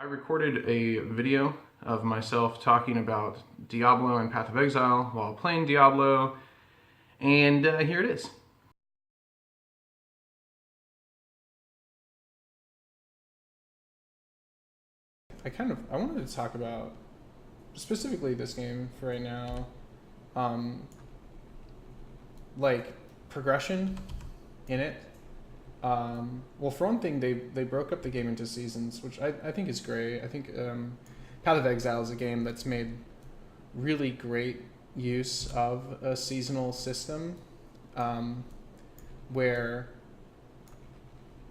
I recorded a video of myself talking about Diablo and Path of Exile while playing Diablo, and here it is. I wanted to talk about specifically this game for right now, um, like progression in it. Well, for one thing, they broke up the game into seasons, which I think is great. I think Path of Exile is a game that's made really great use of a seasonal system, where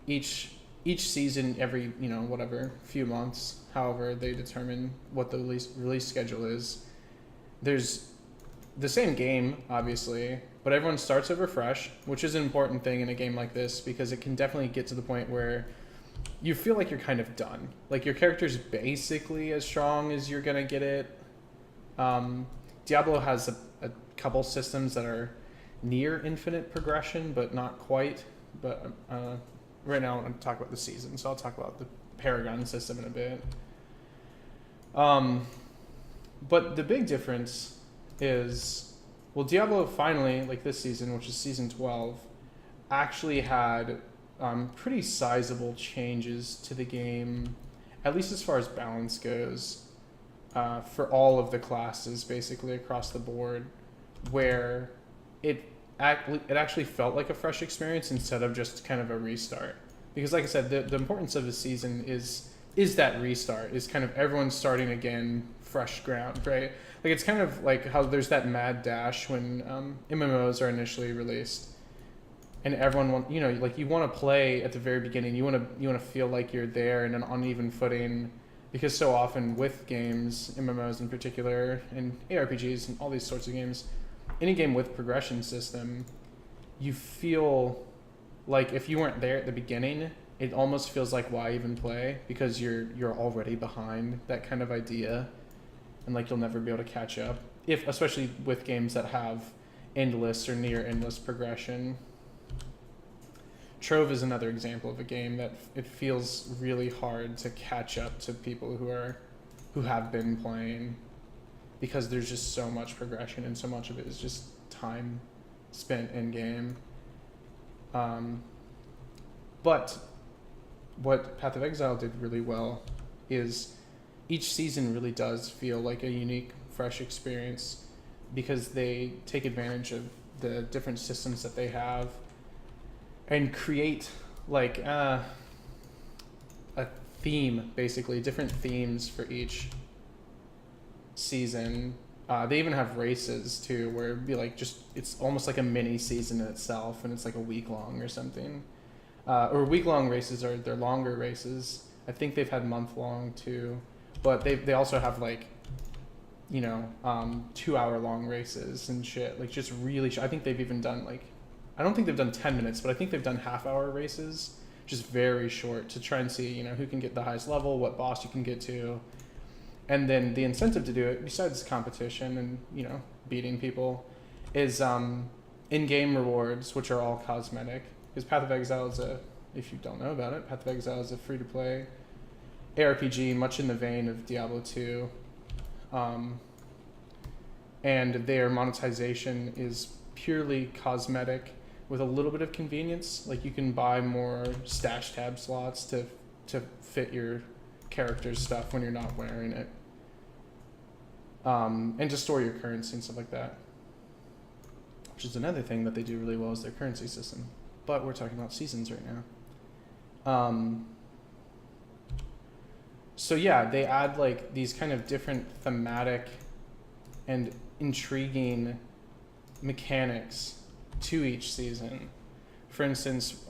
each season, every whatever few months, however they determine what the release schedule is, there's the same game, obviously, but everyone starts over fresh, which is an important thing in a game like this because it can definitely get to the point where you feel like you're kind of done. Like your character's basically as strong as you're gonna get it. Diablo has a couple systems that are near infinite progression, but not quite. But right now I want to talk about the season, so I'll talk about the Paragon system in a bit. But the big difference is, well, Diablo finally, like this season, which is season 12, actually had pretty sizable changes to the game, at least as far as balance goes, for all of the classes, basically across the board, where it actually felt like a fresh experience instead of just kind of a restart. Because like I said, the importance of the season is that restart, is kind of everyone starting again, fresh ground, right? Like it's kind of like how there's that mad dash when MMOs are initially released, and everyone like you want to play at the very beginning. You want to feel like you're there in an uneven footing, because so often with games, MMOs in particular, and ARPGs and all these sorts of games, any game with progression system, you feel like if you weren't there at the beginning, it almost feels like why even play, because you're already behind, that kind of idea, and like you'll never be able to catch up, if especially with games that have endless or near endless progression. Trove is another example of a game that it feels really hard to catch up to people who have been playing, because there's just so much progression and so much of it is just time spent in game. But what Path of Exile did really well is each season really does feel like a unique, fresh experience, because they take advantage of the different systems that they have and create like a theme, basically different themes for each season. They even have races too, where it'd be like it's almost like a mini season in itself, and it's like a week long or something. Or week long races are their longer races. I think they've had month long too, but they also have like 2 hour long races and shit. Like just really, I think they've even done like, I don't think they've done 10 minutes, but I think they've done half-hour races, just very short, to try and see who can get the highest level, what boss you can get to. And then the incentive to do it, besides competition and beating people, is in-game rewards, which are all cosmetic. Because Path of Exile is if you don't know about it, Path of Exile is a free-to-play ARPG, much in the vein of Diablo 2. And their monetization is purely cosmetic, with a little bit of convenience. Like you can buy more stash tab slots to fit your character's stuff when you're not wearing it, and to store your currency and stuff like that, which is another thing that they do really well, is their currency system. But we're talking about seasons right now. So yeah, they add like these kind of different thematic and intriguing mechanics to each season. For instance,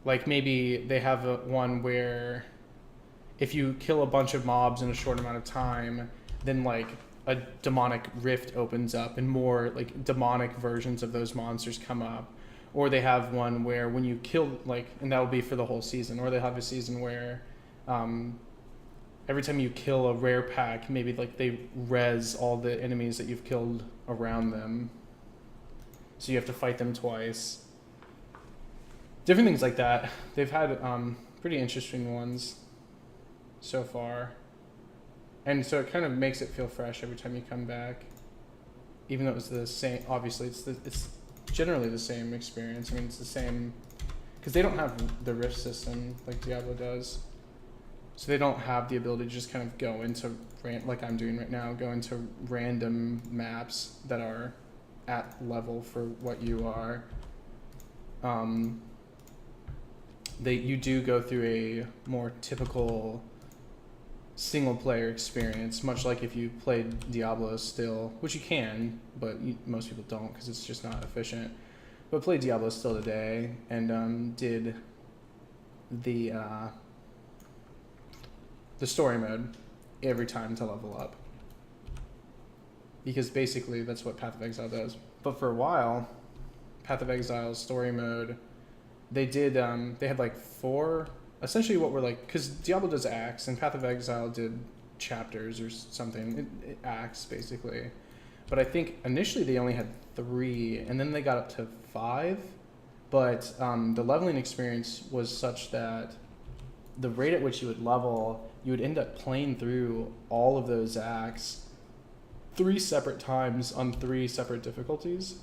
like maybe they have one where if you kill a bunch of mobs in a short amount of time, then like a demonic rift opens up and more like demonic versions of those monsters come up. Or they have one where when you kill, like, and that will be for the whole season. Or they have a season where every time you kill a rare pack, maybe like they res all the enemies that you've killed around them, so you have to fight them twice. Different things like that. They've had pretty interesting ones. so far. And so it kind of makes it feel fresh every time you come back. Even though it was the same, obviously it's generally the same experience. I mean, it's the same, because they don't have the rift system like Diablo does. So they don't have the ability to just kind of go into, like I'm doing right now, go into random maps that are at level for what you are. You do go through a more typical single player experience, much like if you played Diablo still, which you can, but most people don't because it's just not efficient. But played Diablo still today and did the story mode every time to level up, because basically that's what Path of Exile does. But for a while, Path of Exile's story mode, they had like 4, essentially what were like, because Diablo does acts and Path of Exile did chapters or something, it acts basically. But I think initially they only had 3 and then they got up to 5, but the leveling experience was such that the rate at which you would level, you would end up playing through all of those acts 3 separate times on 3 separate difficulties,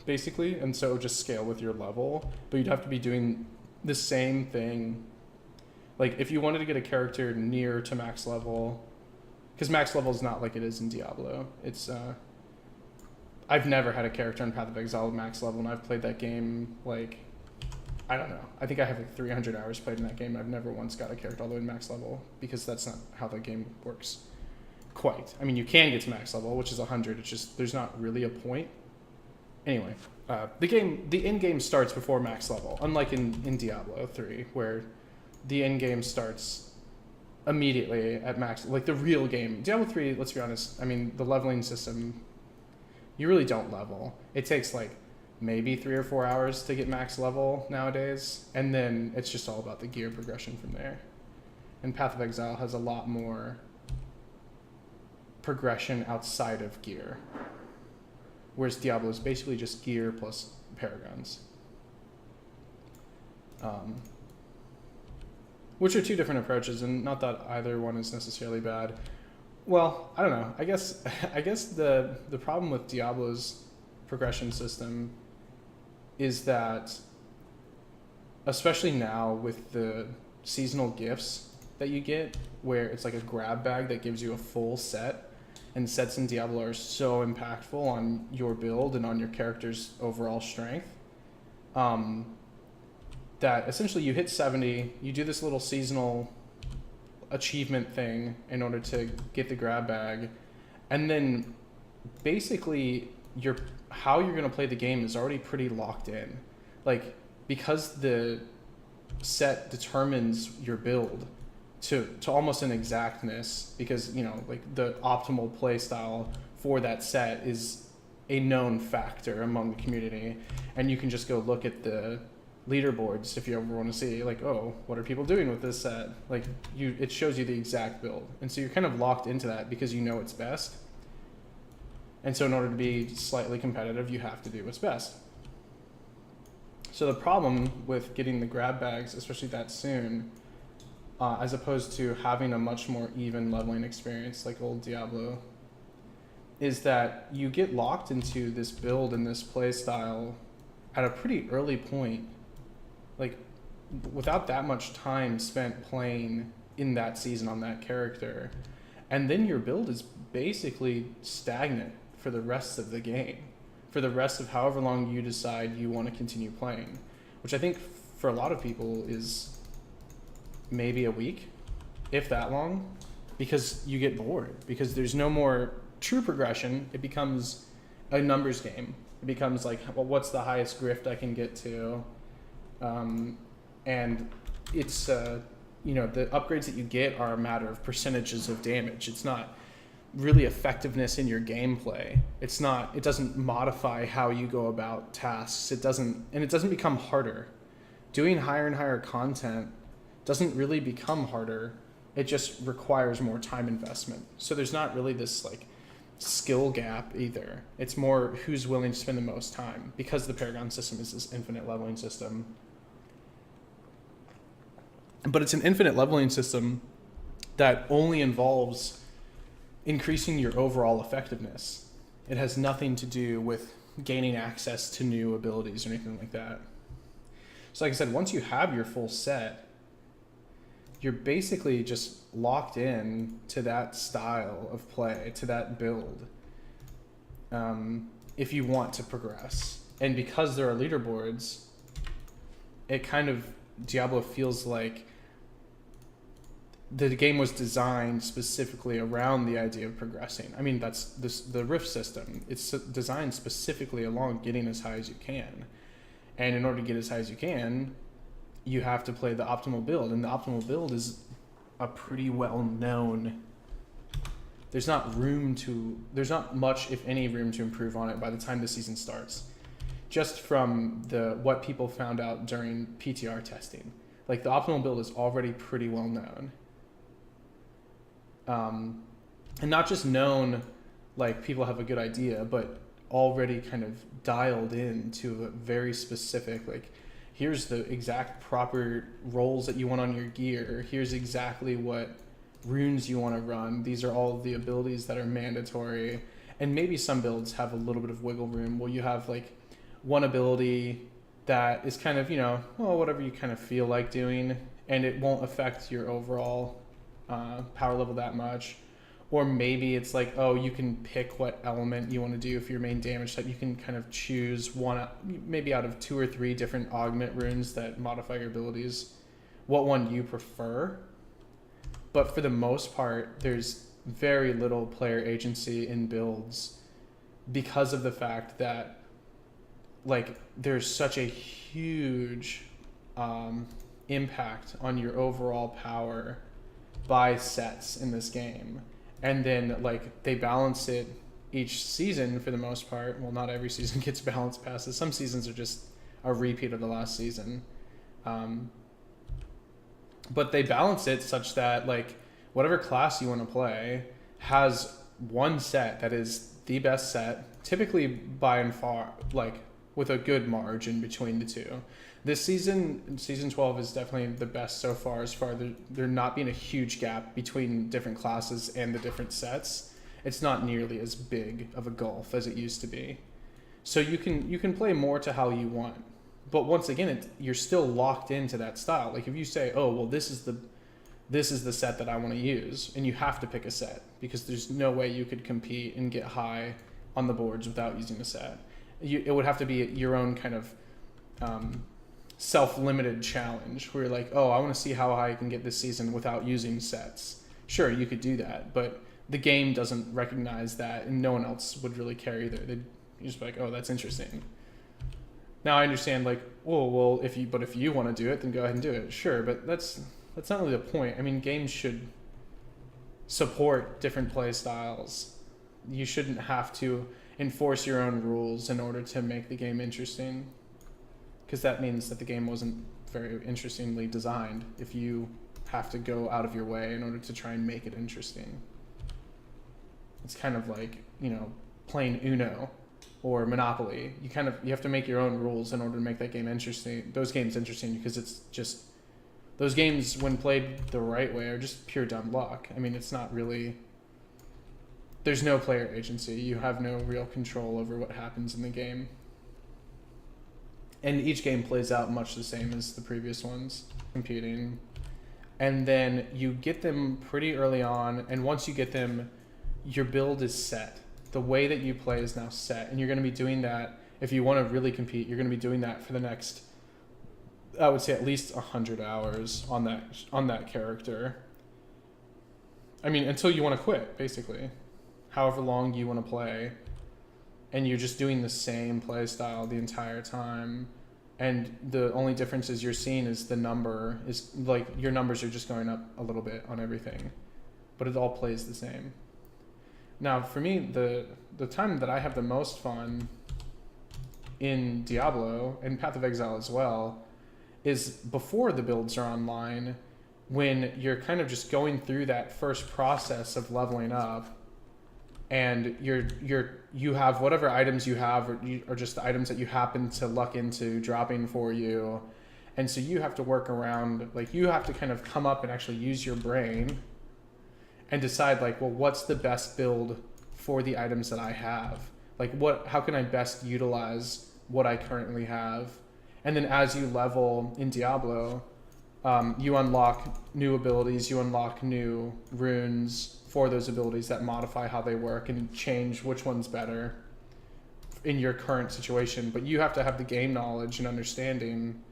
basically, and so it would just scale with your level, but you'd have to be doing the same thing. Like, if you wanted to get a character near to max level, because max level is not like it is in Diablo. It's, I've never had a character in Path of Exile max level, and I've played that game, like, I don't know. I think I have like 300 hours played in that game. I've never once got a character all the way to max level, because that's not how the game works. Quite. I mean, you can get to max level, which is 100. It's just, there's not really a point. Anyway, the end game starts before max level, unlike in Diablo 3, where the end game starts immediately at max, like the real game. Diablo 3, let's be honest, I mean, the leveling system, you really don't level. It takes like maybe 3 or 4 hours to get max level nowadays, and then it's just all about the gear progression from there. And Path of Exile has a lot more progression outside of gear, whereas Diablo is basically just gear plus paragons, which are 2 different approaches, and not that either one is necessarily bad. Well, I don't know. I guess the problem with Diablo's progression system is that, especially now with the seasonal gifts that you get, where it's like a grab bag that gives you a full set, and sets in Diablo are so impactful on your build and on your character's overall strength, that essentially you hit 70, you do this little seasonal achievement thing in order to get the grab bag, and then basically how you're going to play the game is already pretty locked in. Like, because the set determines your build to almost an exactness, because, you know, like the optimal play style for that set is a known factor among the community, and you can just go look at the leaderboards if you ever want to see, like, oh, what are people doing with this set? Like, it shows you the exact build, and so you're kind of locked into that because you know it's best. And so in order to be slightly competitive, you have to do what's best. So the problem with getting the grab bags, especially that soon, as opposed to having a much more even leveling experience like old Diablo, is that you get locked into this build and this play style at a pretty early point, like without that much time spent playing in that season on that character. And then your build is basically stagnant for the rest of the game, for the rest of however long you decide you want to continue playing, which I think for a lot of people is maybe a week, if that long, because you get bored, because there's no more true progression. It becomes a numbers game. It becomes like, well, what's the highest grift I can get to? And it's, you know, the upgrades that you get are a matter of percentages of damage. It's not really effectiveness in your gameplay. It doesn't modify how you go about tasks. It doesn't become harder. Doing higher and higher content doesn't really become harder. It just requires more time investment. So there's not really this like skill gap either. It's more who's willing to spend the most time, because the Paragon system is this infinite leveling system. But it's an infinite leveling system that only involves increasing your overall effectiveness. It has nothing to do with gaining access to new abilities or anything like that. So like I said, once you have your full set, you're basically just locked in to that style of play, to that build, if you want to progress. And because there are leaderboards, it kind of, Diablo feels like the game was designed specifically around the idea of progressing. I mean, that's the Rift system. It's designed specifically along getting as high as you can. And in order to get as high as you can, you have to play the optimal build. And the optimal build is a pretty well-known... There's not much, if any, room to improve on it by the time the season starts. Just from what people found out during PTR testing. Like, the optimal build is already pretty well known. And not just known, like people have a good idea, but already kind of dialed in to a very specific, like, here's the exact proper rolls that you want on your gear. Here's exactly what runes you want to run. These are all of the abilities that are mandatory. And maybe some builds have a little bit of wiggle room where you have like one ability that is kind of, well, whatever you kind of feel like doing, and it won't affect your overall power level that much. Or maybe it's like, oh, you can pick what element you want to do if your main damage type. You can kind of choose one, maybe out of 2 or 3 different augment runes that modify your abilities, what one you prefer. But for the most part, there's very little player agency in builds because of the fact that, like, there's such a huge impact on your overall power by sets in this game. And then, like, they balance it each season for the most part. Well, not every season gets balanced past it. Some seasons are just a repeat of the last season. But they balance it such that, like, whatever class you want to play has one set that is the best set, typically by and far, like, with a good margin between the two. This season 12 is definitely the best so far, as far there not being a huge gap between different classes and the different sets. It's not nearly as big of a gulf as it used to be. So you can play more to how you want. But once again, you're still locked into that style. Like, if you say, oh, well, this is the set that I want to use, and you have to pick a set because there's no way you could compete and get high on the boards without using a set. It would have to be your own kind of self-limited challenge where you're like, oh, I want to see how high I can get this season without using sets. Sure, you could do that, but the game doesn't recognize that, and no one else would really care either. They'd just be like, oh, that's interesting. Now I understand, like, oh, well, if you want to do it, then go ahead and do it. Sure, but that's not really the point. I mean, games should support different play styles. You shouldn't have to enforce your own rules in order to make the game interesting, because that means that the game wasn't very interestingly designed if you have to go out of your way in order to try and make it interesting. It's kind of like, playing Uno or Monopoly. You have to make your own rules in order to make that game interesting. Those games interesting because it's just, those games when played the right way are just pure dumb luck. I mean, it's not really, there's no player agency. You have no real control over what happens in the game. And each game plays out much the same as the previous ones, competing. And then you get them pretty early on, and once you get them, your build is set. The way that you play is now set, and you're going to be doing that. If you want to really compete, you're going to be doing that for the next, I would say, at least 100 hours on that character. I mean, until you want to quit, basically. However long you want to play. And you're just doing the same play style the entire time. And the only difference is you're seeing is the number is, like, your numbers are just going up a little bit on everything. But it all plays the same. Now, for me, the time that I have the most fun in Diablo, and Path of Exile as well, is before the builds are online, when you're kind of just going through that first process of leveling up, and you have whatever items you have, or just the items that you happen to luck into dropping for you, and so you have to work around, like, you have to kind of come up and actually use your brain and decide like, well, what's the best build for the items that I have? Like how can I best utilize what I currently have? And then as you level in Diablo, you unlock new abilities, you unlock new runes for those abilities that modify how they work and change which one's better in your current situation. But you have to have the game knowledge and understanding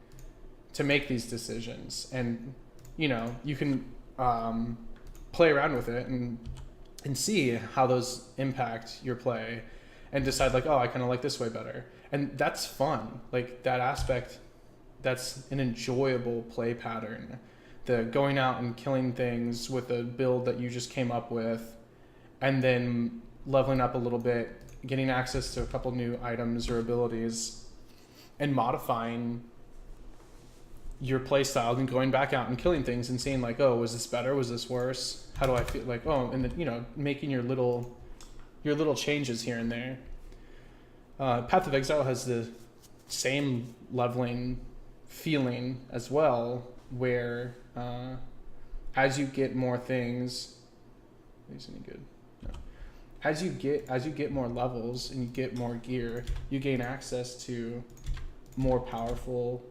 to make these decisions. And, you know, you can play around with it and see how those impact your play and decide like, oh, I kind of like this way better. And that's fun. Like that aspect, that's an enjoyable play pattern. The going out and killing things with a build that you just came up with, and then leveling up a little bit, getting access to a couple new items or abilities, and modifying your play style, and going back out and killing things and seeing like, oh, was this better? Was this worse? How do I feel? Like, oh, and then, you know, making your little changes here and there. Path of Exile has the same leveling feeling as well, where as you get more things, is any good? No. As you get more levels and you get more gear, you gain access to more powerful,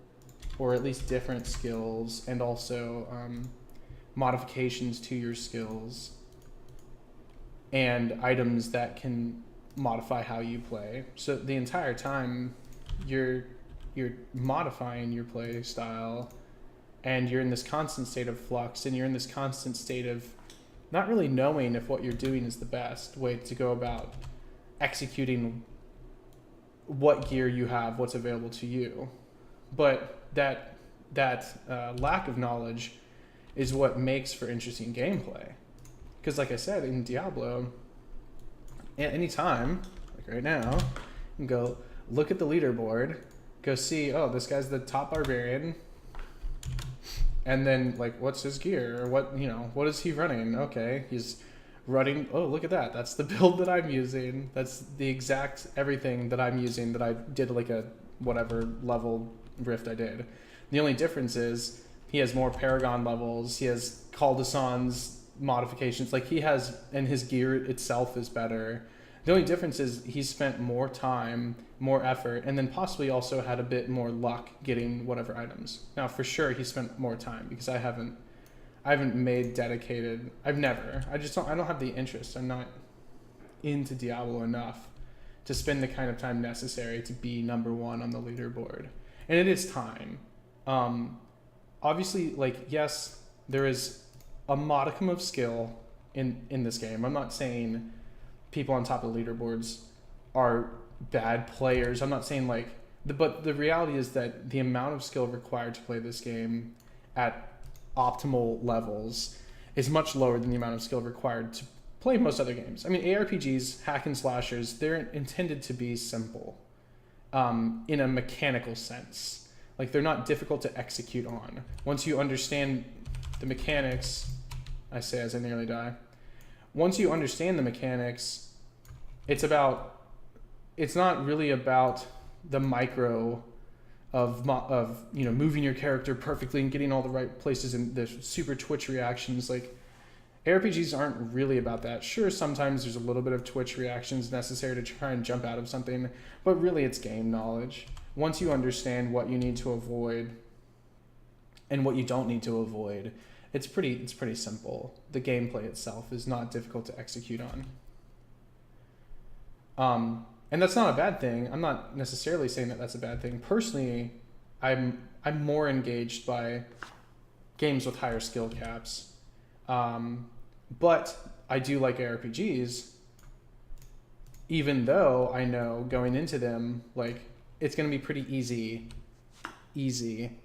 or at least different skills, and also modifications to your skills and items that can modify how you play. So the entire time you're modifying your play style, and you're in this constant state of flux, and you're in this constant state of not really knowing if what you're doing is the best way to go about executing what gear you have, what's available to you. But that lack of knowledge is what makes for interesting gameplay. Because like I said, in Diablo, at any time, like right now, you can go look at the leaderboard, go see, oh, this guy's the top barbarian, and then like, what's his gear, or what is he running? Okay, he's running, oh, look at that, that's the build that I'm using, that's the exact everything that I'm using, that I did like a whatever level rift I did. The only difference is he has more Paragon levels, he has Caldeson's modifications, like he has, and his gear itself is better. The only difference is he spent more time, more effort, and then possibly also had a bit more luck getting whatever items. Now, for sure, he spent more time, because I haven't made dedicated. I don't have the interest. I'm not into Diablo enough to spend the kind of time necessary to be number one on the leaderboard. And it is time. Obviously, like, yes, there is a modicum of skill in this game. I'm not saying people on top of leaderboards are bad players. I'm not saying but the reality is that the amount of skill required to play this game at optimal levels is much lower than the amount of skill required to play most other games. I mean, ARPGs, hack and slashers, they're intended to be simple in a mechanical sense. Like, they're not difficult to execute on. Once you understand the mechanics, I say as I nearly die, once you understand the mechanics, it's not really about the micro of moving your character perfectly and getting all the right places and the super twitch reactions. Like, ARPGs aren't really about that. Sure, sometimes there's a little bit of twitch reactions necessary to try and jump out of something, but really it's game knowledge. Once you understand what you need to avoid and what you don't need to avoid, it's pretty simple. The gameplay itself is not difficult to execute on. And that's not a bad thing. I'm not necessarily saying that that's a bad thing. Personally, I'm more engaged by games with higher skill caps. But I do like ARPGs, even though I know going into them, like, it's going to be pretty easy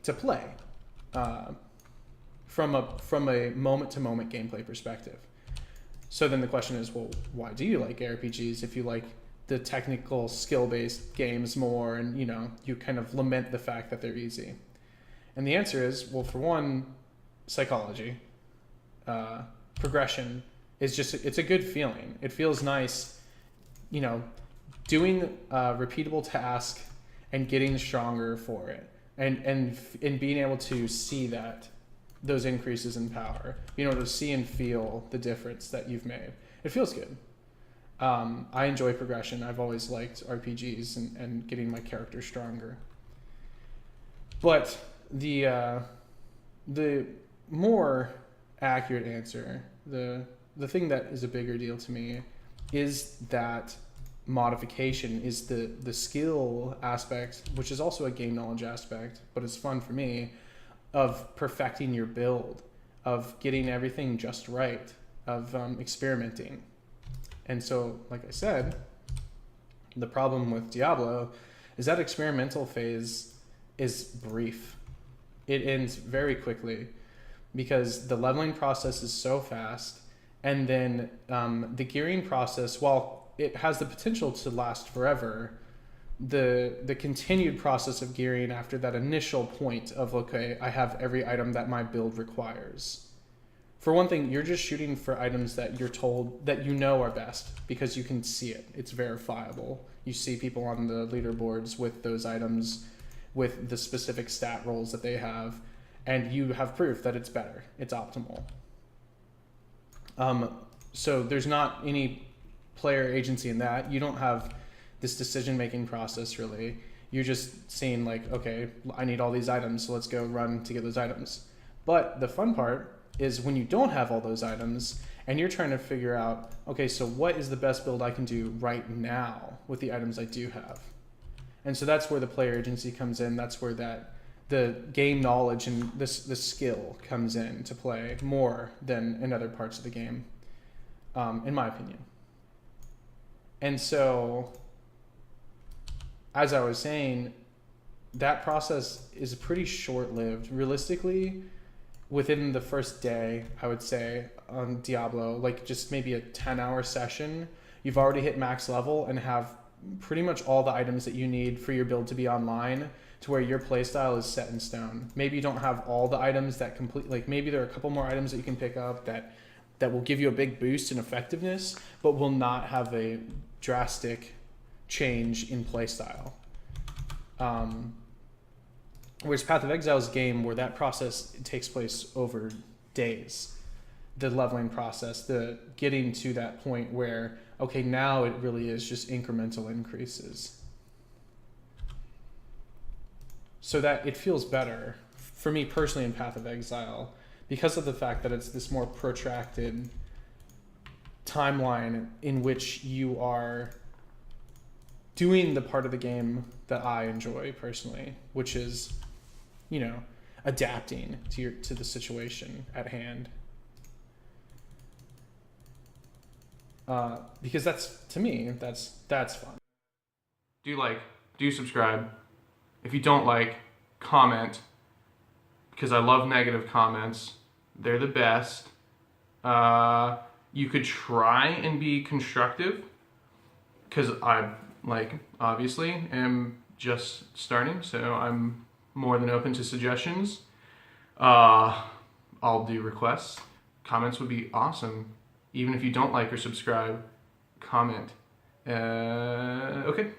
to play. From a moment-to-moment gameplay perspective. So then the question is, well, why do you like ARPGs if you like the technical skill-based games more, and you kind of lament the fact that they're easy? And the answer is, well, for one, psychology. Progression is it's a good feeling. It feels nice, doing a repeatable task and getting stronger for it, and being able to see that those increases in power, being able to see and feel the difference that you've made. It feels good. I enjoy progression. I've always liked RPGs and getting my character stronger. But the more accurate answer, the thing that is a bigger deal to me, is that modification, is the skill aspect, which is also a game knowledge aspect, but it's fun for me, of perfecting your build, of getting everything just right, of experimenting. And so, like I said, the problem with Diablo is that experimental phase is brief. It ends very quickly because the leveling process is so fast, and then the gearing process, while it has the potential to last forever, the continued process of gearing after that initial point of, okay, I have every item that my build requires. For one thing, you're just shooting for items that you're told that you know are best because you can see it. It's verifiable. You see people on the leaderboards with those items, with the specific stat rolls that they have, and you have proof that it's better. It's optimal. So there's not any player agency in that. You don't have this decision-making process, really. You're just seeing, like, okay, I need all these items, so let's go run to get those items. But the fun part is when you don't have all those items and you're trying to figure out, okay, so what is the best build I can do right now with the items I do have? And so that's where the player agency comes in. That's where the game knowledge and the skill comes in to play more than in other parts of the game, in my opinion. And so, as I was saying, that process is pretty short-lived. Realistically, within the first day, I would say, on Diablo, like just maybe a 10-hour session, you've already hit max level and have pretty much all the items that you need for your build to be online, to where your playstyle is set in stone. Maybe you don't have all the items that complete, like maybe there are a couple more items that you can pick up that will give you a big boost in effectiveness, but will not have a drastic change in playstyle. Whereas Path of Exile is a game where that process takes place over days. The leveling process, the getting to that point where, okay, now it really is just incremental increases. So that it feels better, for me personally, in Path of Exile, because of the fact that it's this more protracted timeline in which you are doing the part of the game that I enjoy personally, which is, you know, adapting to the situation at hand. Because that's, to me, that's fun. Do subscribe. If you don't like, comment, because I love negative comments. They're the best. You could try and be constructive, because I, obviously am just starting, so I'm more than open to suggestions. I'll do requests. Comments would be awesome. Even if you don't like or subscribe, comment. Okay.